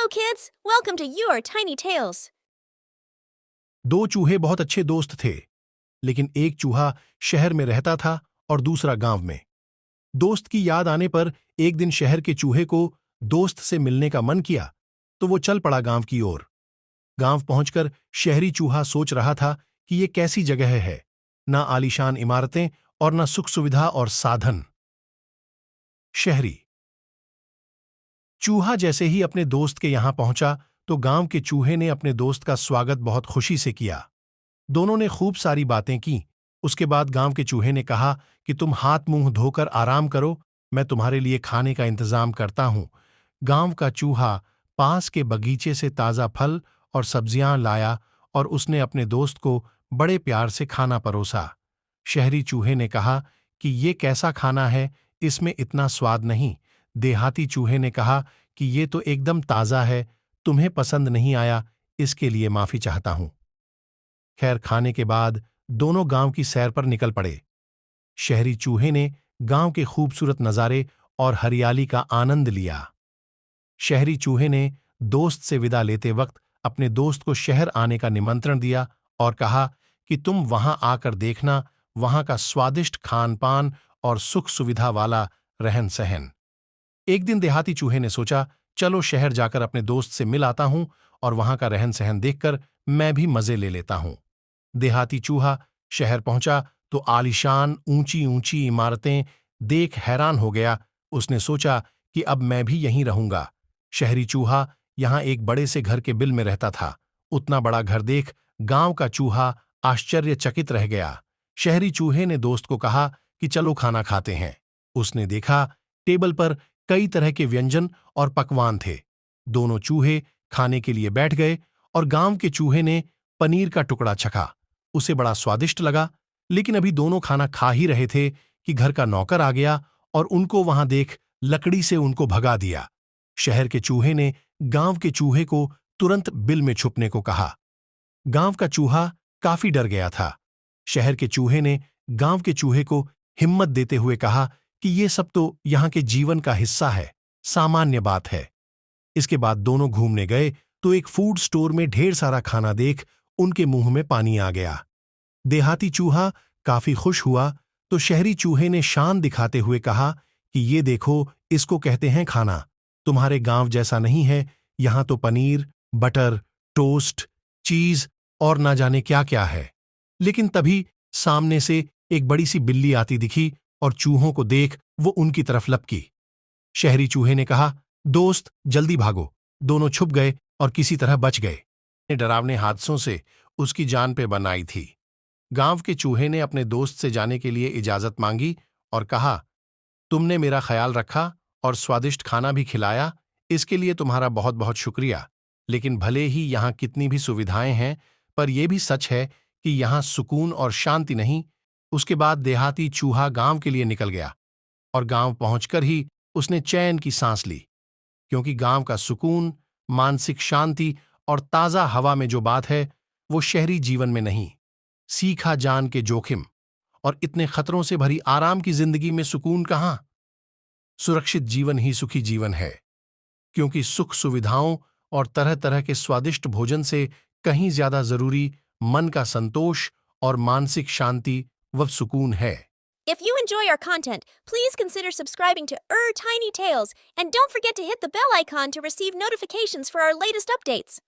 Hello kids, welcome to your Tiny Tales. दो चूहे बहुत अच्छे दोस्त थे, लेकिन एक चूहा शहर में रहता था और दूसरा गांव में। दोस्त की याद आने पर एक दिन शहर के चूहे को दोस्त से मिलने का मन किया, तो वो चल पड़ा गांव की ओर। गांव पहुंचकर शहरी चूहा सोच रहा था कि ये कैसी जगह है, ना आलीशान इमारतें और ना सुख सुविधा और साधन। शहरी चूहा जैसे ही अपने दोस्त के यहां पहुंचा तो गांव के चूहे ने अपने दोस्त का स्वागत बहुत खुशी से किया। दोनों ने खूब सारी बातें की। उसके बाद गांव के चूहे ने कहा कि तुम हाथ मुंह धोकर आराम करो, मैं तुम्हारे लिए खाने का इंतजाम करता हूं। गांव का चूहा पास के बगीचे से ताजा फल और सब्जियां लाया और उसने अपने दोस्त को बड़े प्यार से खाना परोसा। शहरी चूहे ने कहा कि ये कैसा खाना है, इसमें इतना स्वाद नहीं। देहाती चूहे ने कहा कि ये तो एकदम ताजा है, तुम्हें पसंद नहीं आया, इसके लिए माफी चाहता हूं। खैर, खाने के बाद दोनों गांव की सैर पर निकल पड़े। शहरी चूहे ने गांव के खूबसूरत नजारे और हरियाली का आनंद लिया। शहरी चूहे ने दोस्त से विदा लेते वक्त अपने दोस्त को शहर आने का निमंत्रण दिया और कहा कि तुम वहां आकर देखना, वहां का स्वादिष्ट खान पान और सुख सुविधा वाला रहन सहन। एक दिन देहाती चूहे ने सोचा, चलो शहर जाकर अपने दोस्त से मिल आता हूं और वहां का रहन सहन देखकर मैं भी मजे ले लेता हूं। देहाती चूहा शहर पहुंचा तो आलीशान ऊंची ऊंची इमारतें देख हैरान हो गया। उसने सोचा कि अब मैं भी यहीं रहूंगा। शहरी चूहा यहां एक बड़े से घर के बिल में रहता था। उतना बड़ा घर देख गांव का चूहा आश्चर्यचकित रह गया। शहरी चूहे ने दोस्त को कहा कि चलो खाना खाते हैं। उसने देखा टेबल पर कई तरह के व्यंजन और पकवान थे। दोनों चूहे खाने के लिए बैठ गए और गांव के चूहे ने पनीर का टुकड़ा चखा। उसे बड़ा स्वादिष्ट लगा, लेकिन अभी दोनों खाना खा ही रहे थे कि घर का नौकर आ गया और उनको वहां देख लकड़ी से उनको भगा दिया। शहर के चूहे ने गांव के चूहे को तुरंत बिल में छुपने को कहा। गांव का चूहा काफी डर गया था। शहर के चूहे ने गांव के चूहे को हिम्मत देते हुए कहा कि ये सब तो यहां के जीवन का हिस्सा है, सामान्य बात है। इसके बाद दोनों घूमने गए तो एक फूड स्टोर में ढेर सारा खाना देख उनके मुंह में पानी आ गया। देहाती चूहा काफी खुश हुआ तो शहरी चूहे ने शान दिखाते हुए कहा कि ये देखो, इसको कहते हैं खाना। तुम्हारे गांव जैसा नहीं है, यहां तो पनीर, बटर, टोस्ट, चीज और ना जाने क्या क्या है। लेकिन तभी सामने से एक बड़ी सी बिल्ली आती दिखी और चूहों को देख वो उनकी तरफ लपकी। शहरी चूहे ने कहा, दोस्त जल्दी भागो। दोनों छुप गए और किसी तरह बच गए। डरावने हादसों से उसकी जान पे बनाई थी। गांव के चूहे ने अपने दोस्त से जाने के लिए इजाजत मांगी और कहा, तुमने मेरा ख्याल रखा और स्वादिष्ट खाना भी खिलाया, इसके लिए तुम्हारा बहुत बहुत शुक्रिया। लेकिन भले ही यहाँ कितनी भी सुविधाएं हैं, पर यह भी सच है कि यहाँ सुकून और शांति नहीं। उसके बाद देहाती चूहा गांव के लिए निकल गया और गांव पहुंचकर ही उसने चैन की सांस ली, क्योंकि गांव का सुकून, मानसिक शांति और ताजा हवा में जो बात है, वो शहरी जीवन में नहीं। सीखा जान के जोखिम और इतने खतरों से भरी आराम की जिंदगी में सुकून कहां। सुरक्षित जीवन ही सुखी जीवन है, क्योंकि सुख सुविधाओं और तरह तरह के स्वादिष्ट भोजन से कहीं ज्यादा जरूरी मन का संतोष और मानसिक शांति व सुकून है। If you enjoy our content, please consider subscribing to Tiny Tales and don't forget to hit the bell icon to receive notifications for our latest updates.